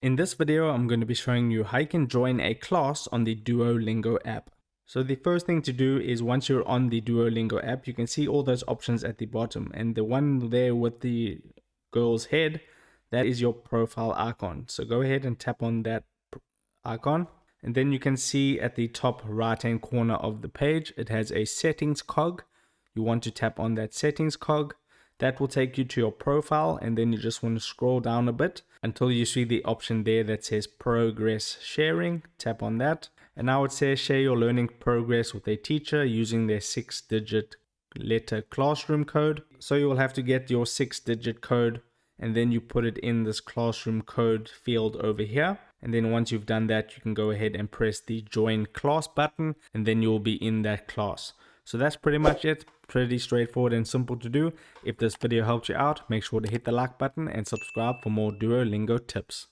In this video, I'm going to be showing you how you can join a class on the Duolingo app. So the first thing to do is once you're on the Duolingo app, you can see all those options at the bottom, and the one there with the girl's head, that is your profile icon. So go ahead and tap on that icon, and then you can see at the top right hand corner of the page, it has a settings cog. You want to tap on that settings cog. That will take you to your profile, and then you just want to scroll down a bit until you see the option there that says progress sharing. Tap on that, and now it says share your learning progress with a teacher using their 6-digit letter classroom code. So you will have to get your 6-digit code, and then you put it in this classroom code field over here. And then once you've done that, you can go ahead and press the join class button, and then you'll be in that class. So that's pretty much it. Pretty straightforward and simple to do. If this video helped you out, make sure to hit the like button and subscribe for more Duolingo tips.